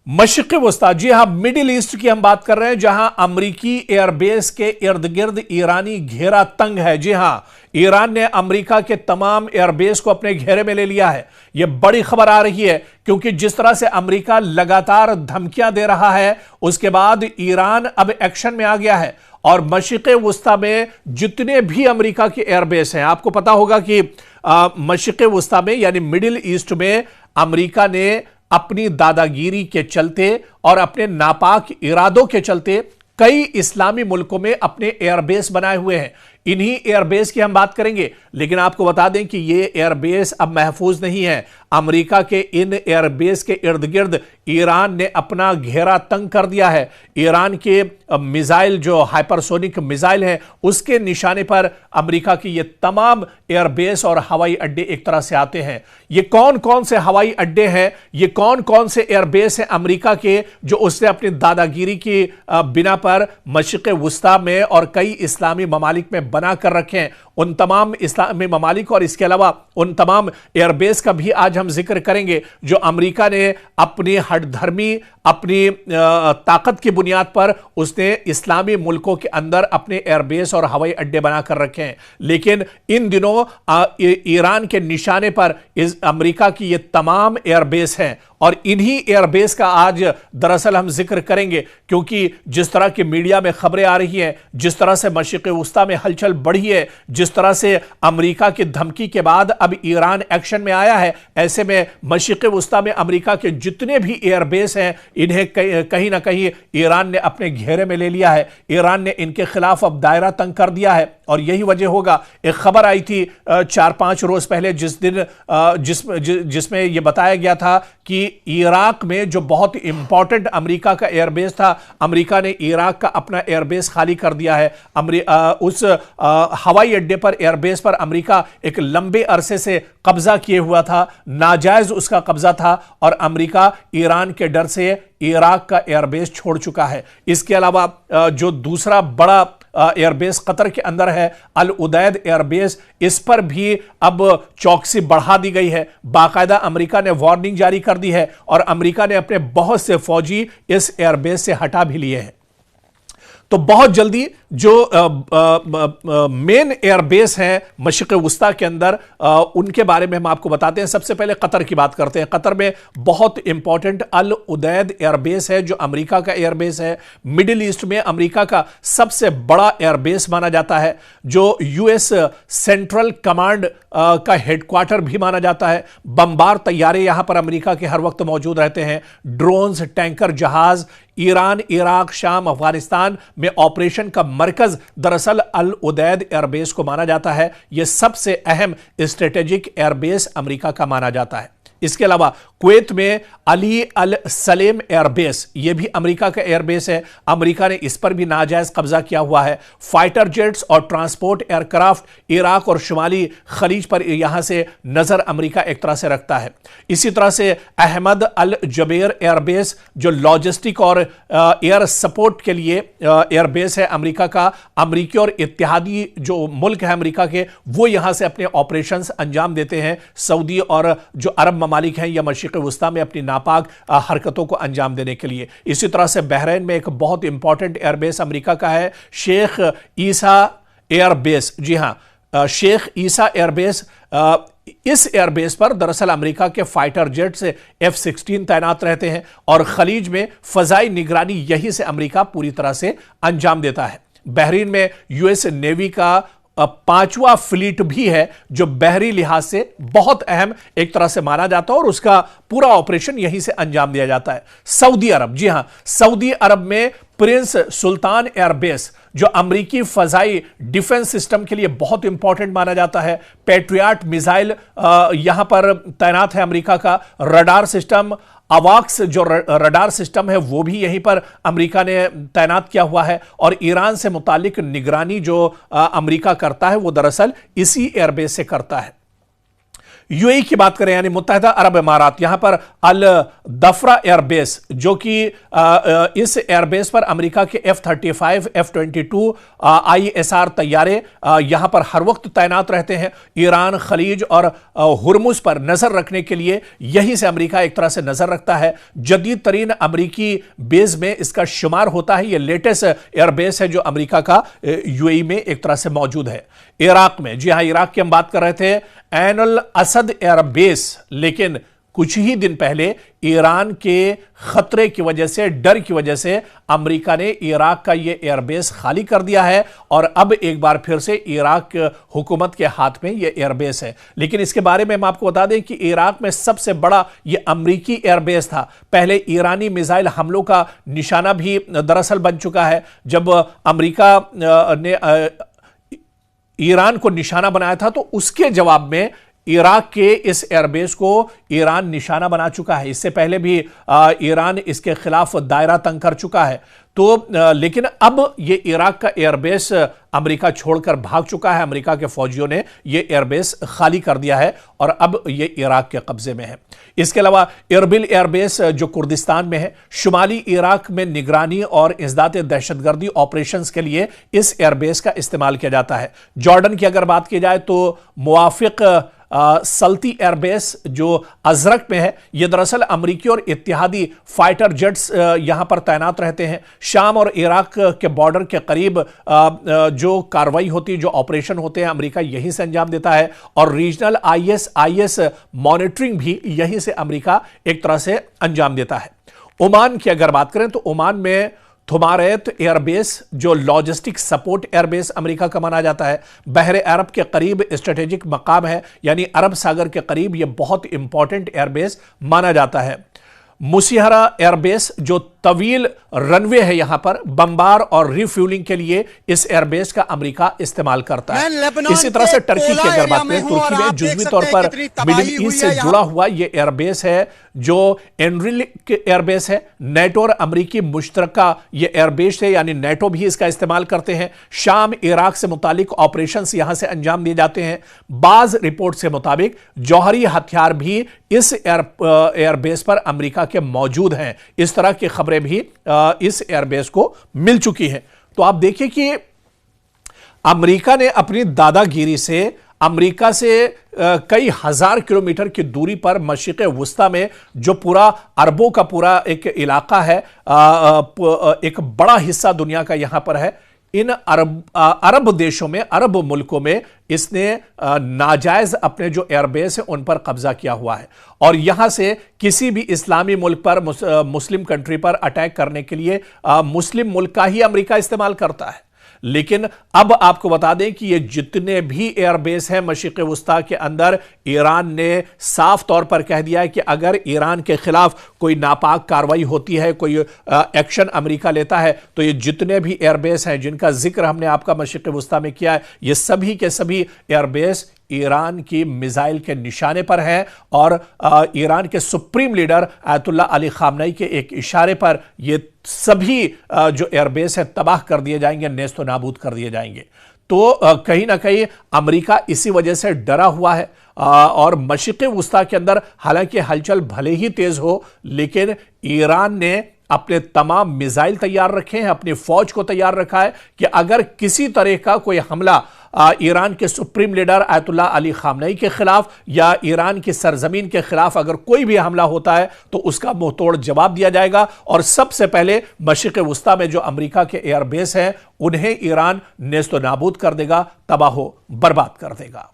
मशरिक़ वस्ता, जी हां, middle east की हम बात कर रहे हैं, जहां अमरीकी एयरबेस के इर्द गिर्द ईरानी घेरा तंग है। जी हां, ईरान ने अमेरिका के तमाम एयरबेस को अपने घेरे में ले लिया है। यह बड़ी खबर आ रही है क्योंकि जिस तरह से अमेरिका लगातार धमकियां दे रहा है, उसके बाद ईरान अब एक्शन में आ गया है और मशरिक़ वस्ता में जितने भी अमेरिका के एयरबेस हैं, आपको पता होगा कि मशरिक़ वस्ता में यानी मिडिल ईस्ट में अमेरिका ने अपनी दादागिरी के चलते और अपने नापाक इरादों के चलते कई इस्लामी मुल्कों में अपने एयरबेस बनाए हुए हैं। इन्हीं एयरबेस की हम बात करेंगे, लेकिन आपको बता दें कि ये एयरबेस अब महफूज नहीं है। अमेरिका के इन एयरबेस के इर्द गिर्द ईरान ने अपना घेरा तंग कर दिया है। ईरान के मिसाइल, जो हाइपरसोनिक मिसाइल है, उसके निशाने पर अमेरिका के ये तमाम एयरबेस और हवाई अड्डे एक तरह से आते हैं। ये कौन कौन से हवाई अड्डे हैं, ये कौन कौन से एयरबेस हैं अमेरिका के, जो उसने अपनी दादागिरी की बिना पर मशरिक़ वस्ता में और कई इस्लामी ममालिक में बना कर रखे हैं। उन तमाम इस्लामी ममालिक और इसके अलावा उन तमाम एयरबेस का भी आज हम जिक्र करेंगे जो अमेरिका ने अपनी हठधर्मी, अपनी ताकत की बुनियाद पर उसने इस्लामी मुल्कों के अंदर अपने एयरबेस और हवाई अड्डे बनाकर रखे हैं। लेकिन इन दिनों ईरान के निशाने पर इस अमेरिका की ये तमाम एयरबेस हैं और इन्हीं एयरबेस का आज दरअसल हम जिक्र करेंगे, क्योंकि जिस तरह की मीडिया में खबरें आ रही हैं, जिस तरह से मशरिक़ वस्ता में हलचल बढ़ी है, जिस तरह से अमेरिका की धमकी के बाद अब ईरान एक्शन में आया है, ऐसे में मशरिक़ वस्ता में अमेरिका के जितने भी एयरबेस हैं, इन्हें कहीं ना कहीं ईरान ने अपने घेरे में ले लिया है। ईरान ने इनके खिलाफ अब दायरा तंग कर दिया है और यही वजह होगा। एक खबर आई थी 4-5 रोज पहले जिसमें यह बताया गया था कि इराक में जो बहुत इंपॉर्टेंट अमेरिका का एयरबेस था, अमेरिका ने इराक का अपना एयरबेस खाली कर दिया है। उस हवाई अड्डे पर, एयरबेस पर अमेरिका एक लंबे अरसे से कब्जा किए हुआ था, नाजायज उसका कब्जा था और अमेरिका ईरान के डर से इराक का एयरबेस छोड़ चुका है। इसके अलावा जो दूसरा बड़ा एयरबेस कतर के अंदर है, अल उदैद एयरबेस, इस पर भी अब चौकसी बढ़ा दी गई है। बाकायदा अमेरिका ने वार्निंग जारी कर दी है और अमेरिका ने अपने बहुत से फौजी इस एयरबेस से हटा भी लिए हैं। तो बहुत जल्दी जो मेन एयरबेस हैं मशरिक़ वस्ता के अंदर, उनके बारे में हम आपको बताते हैं। सबसे पहले कतर की बात करते हैं। कतर में बहुत इंपॉर्टेंट अल उदैद एयरबेस है जो अमेरिका का एयरबेस है। मिडिल ईस्ट में अमेरिका का सबसे बड़ा एयरबेस माना जाता है, जो यूएस सेंट्रल कमांड का हेडक्वार्टर भी माना जाता है। बमबार तैयारे यहां पर अमेरिका के हर वक्त मौजूद रहते हैं। ड्रोन्स, टैंकर, जहाज, ईरान, इराक, शाम, अफगानिस्तान में ऑपरेशन का मरकज दरअसल अल उदैद एयरबेस को माना जाता है। यह सबसे अहम स्ट्रेटेजिक एयरबेस अमेरिका का माना जाता है। इसके अलावा कुवैत में अली अल सलेम एयरबेस, यह भी अमेरिका का एयरबेस है। अमेरिका ने इस पर भी नाजायज कब्जा किया हुआ है। फाइटर जेट्स और ट्रांसपोर्ट एयरक्राफ्ट इराक और शुमाली खलीज पर यहां से नजर अमेरिका एक तरह से रखता है। इसी तरह से अहमद अल जबेर एयरबेस, जो लॉजिस्टिक और एयर सपोर्ट के लिए एयरबेस है अमेरिका का। अमेरिकी और इत्तेहादी जो मुल्क है अमेरिका के, वो यहां से अपने ऑपरेशंस अंजाम देते हैं। सऊदी और जो अरब ममालिक हैं या मशरिक़ वस्ता में अपनी नापाक हरकतों को अंजाम देने के लिए। इसी तरह से बहरीन में एक बहुत इंपॉर्टेंट एयरबेस अमेरिका का है, शेख ईसा एयरबेस। जी हां, शेख ईसा एयरबेस। इस एयरबेस पर दरअसल अमेरिका के फाइटर जेट्स F-16 तैनात रहते हैं और खलीज में फजाई निगरानी यहीं से अमेरिका पूरी तरह से अंजाम देता है। बहरीन में यूएस नेवी का 5वां फ्लीट भी है, जो बहरी लिहाज से बहुत अहम एक तरह से माना जाता है और उसका पूरा ऑपरेशन यहीं से अंजाम दिया जाता है। सऊदी अरब, जी हां, सऊदी अरब में प्रिंस सुल्तान एयरबेस, जो अमेरिकी फजाई डिफेंस सिस्टम के लिए बहुत इंपॉर्टेंट माना जाता है। पैट्रियट मिसाइल यहां पर तैनात है अमेरिका का। रडार सिस्टम, अवाक्स जो रडार सिस्टम है, वो भी यहीं पर अमेरिका ने तैनात किया हुआ है और ईरान से मुतालिक निगरानी जो अमेरिका करता है, वो दरअसल इसी एयरबेस से करता है। यूएई की बात करें यानी मुत्तहिदा अरब इमारात, यहां पर अल दफरा एयरबेस, जो कि इस एयरबेस पर अमेरिका के F-35 F-22 ISR तैयारे यहां पर हर वक्त तैनात रहते हैं। ईरान, खलीज और हुर्मुज पर नजर रखने के लिए यहीं से अमेरिका एक तरह से नजर रखता है। जदीद तरीन अमेरिकी बेस में इसका शुमार होता है। यह लेटेस्ट एयरबेस है जो अमेरिका का यूएई में एक तरह से मौजूद है। इराक में, जी हां, इराक की हम बात कर रहे थे, ऐन अल असद एयरबेस, लेकिन कुछ ही दिन पहले ईरान के खतरे की वजह से, डर की वजह से अमेरिका ने इराक का यह एयरबेस खाली कर दिया है और अब एक बार फिर से इराक हुकूमत के हाथ में यह एयरबेस है। लेकिन इसके बारे में हम आपको बता दें कि इराक में सबसे बड़ा यह अमेरिकी एयरबेस था। पहले ईरानी मिसाइल हमलों का निशाना भी दरअसल बन चुका है। जब अमेरिका ने ईरान को निशाना बनाया था तो उसके जवाब में इराक के इस एयरबेस को ईरान निशाना बना चुका है। इससे पहले भी ईरान इसके खिलाफ दायरा तंग कर चुका है। तो लेकिन अब ये इराक का एयरबेस अमेरिका छोड़कर भाग चुका है। अमेरिका के फौजियों ने ये एयरबेस खाली कर दिया है और अब ये इराक के कब्जे में है। इसके अलावा इरबिल एयरबेस जो कुर्दिस्तान में है, शुमाली इराक में निगरानी और इंसदाद दहशतगर्दी ऑपरेशंस के लिए इस एयरबेस का इस्तेमाल किया जाता है। जॉर्डन की अगर बात की जाए तो मुवाफिक सल्ती एयरबेस जो अजरक में है, यह दरअसल अमेरिकी और इत्तेहादी फाइटर जेट्स यहां पर तैनात रहते हैं। शाम और इराक के बॉर्डर के करीब जो कार्रवाई होती है, जो ऑपरेशन होते हैं, अमेरिका यहीं से अंजाम देता है और रीजनल IS मॉनिटरिंग भी यहीं से अमेरिका एक तरह से अंजाम देता है। ओमान की अगर बात करें तो ओमान में थुमारैत एयरबेस जो लॉजिस्टिक सपोर्ट एयरबेस अमेरिका का माना जाता है, बहरे अरब के करीब स्ट्रेटेजिक मकाम है, यानी अरब सागर के करीब यह बहुत इंपॉर्टेंट एयरबेस माना जाता है। मुसिहरा एयरबेस जो तवील रनवे है, यहां पर बमबार और रिफ्यूलिंग के लिए इस एयरबेस का अमेरिका इस्तेमाल करता है। इसी तरह से टर्की की अगर बात करें, तुर्की में जुज़वी तौर पर मिडिल ईस्ट से जुड़ा हुआ यह एयरबेस है जो एनरिक एयरबेस है। नेटो और अमेरिकी मुश्तरका यह एयरबेस है, यानी नेटो भी इसका इस्तेमाल करते हैं। शाम इराक से मुतालिक ऑपरेशंस यहां से अंजाम दिए जाते हैं। बाज रिपोर्ट से मुताबिक जौहरी हथियार भी इस एयरबेस पर अमेरिका के मौजूद हैं। इस तरह की खबरें भी इस एयरबेस को मिल चुकी हैं। तो आप देखिए कि अमेरिका ने अपनी दादागिरी से अमेरिका से कई हजार किलोमीटर की दूरी पर मशरिक़ वुस्ता में जो पूरा अरबों का पूरा एक इलाका है, एक बड़ा हिस्सा दुनिया का यहां पर है, इन अरब देशों में, अरब मुल्कों में इसने नाजायज अपने जो एयरबेस है उन पर कब्जा किया हुआ है और यहां से किसी भी इस्लामी मुल्क पर, मुस्लिम कंट्री पर अटैक करने के लिए मुस्लिम मुल्क का ही अमेरिका इस्तेमाल करता है। लेकिन अब आपको बता दें कि ये जितने भी एयरबेस हैं मशरिक़ वुस्ता के अंदर, ईरान ने साफ तौर पर कह दिया है कि अगर ईरान के खिलाफ कोई नापाक कार्रवाई होती है, कोई एक्शन अमेरिका लेता है, तो ये जितने भी एयरबेस हैं जिनका जिक्र हमने आपका मशरिक़ वुस्ता में किया है, ये सभी के सभी एयरबेस ईरान की मिसाइल के निशाने पर है और ईरान के सुप्रीम लीडर आयतुल्ला अली खामनई के एक इशारे पर ये सभी जो एयरबेस है तबाह कर दिए जाएंगे, नेस्तो नाबूद कर दिए जाएंगे। तो कहीं ना कहीं अमेरिका इसी वजह से डरा हुआ है और मशरिक़ वुस्ता के अंदर हालांकि हलचल भले ही तेज हो, लेकिन ईरान ने अपने तमाम मिसाइल तैयार रखे हैं, अपनी फौज को तैयार रखा है कि अगर किसी तरह का कोई हमला ईरान के सुप्रीम लीडर आयतुल्ला अली खामनई के खिलाफ या ईरान की सरजमीन के खिलाफ अगर कोई भी हमला होता है तो उसका मुंहतोड़ जवाब दिया जाएगा और सबसे पहले मशरिक़ वुस्ता में जो अमेरिका के एयरबेस हैं उन्हें ईरान नेस्तो नाबूद कर देगा, तबाह बर्बाद कर देगा।